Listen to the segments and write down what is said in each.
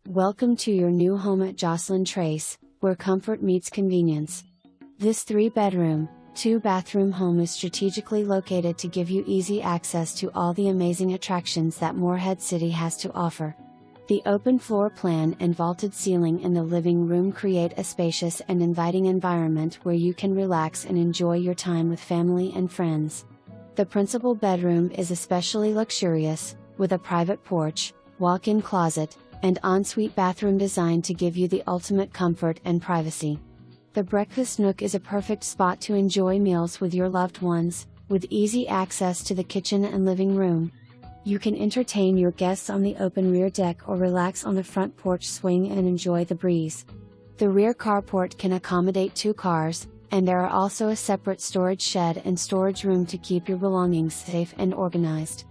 Welcome to your new home at Joslyn Trace, where comfort meets convenience. This 3-bedroom, 2-bathroom home is strategically located to give you easy access to all the amazing attractions that Morehead City has to offer. The open floor plan and vaulted ceiling in the living room create a spacious and inviting environment where you can relax and enjoy your time with family and friends. The principal bedroom is especially luxurious, with a private porch, walk-in closet, and ensuite bathroom designed to give you the ultimate comfort and privacy. The breakfast nook is a perfect spot to enjoy meals with your loved ones, with easy access to the kitchen and living room. You can entertain your guests on the open rear deck or relax on the front porch swing and enjoy the breeze. The rear carport can accommodate 2 cars, and there are also a separate storage shed and storage room to keep your belongings safe and organized.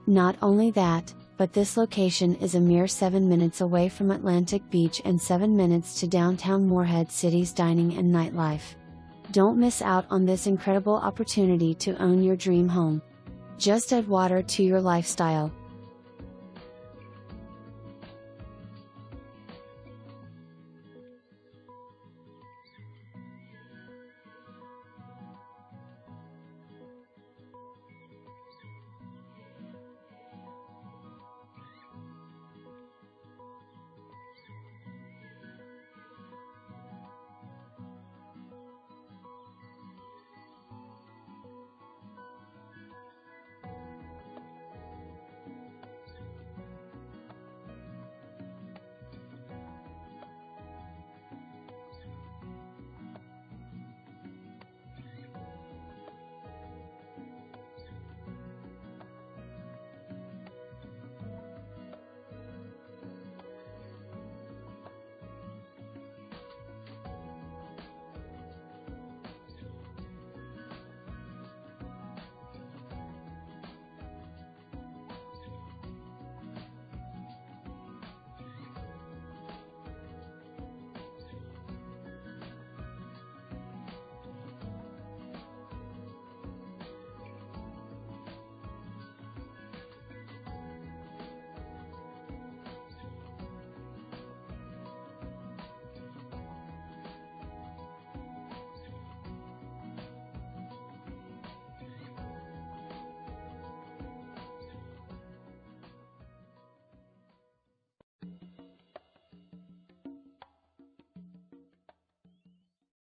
Not only that, but this location is a mere 7 minutes away from Atlantic Beach and 7 minutes to downtown Morehead City's dining and nightlife. Don't miss out on this incredible opportunity to own your dream home. Just add water to your lifestyle.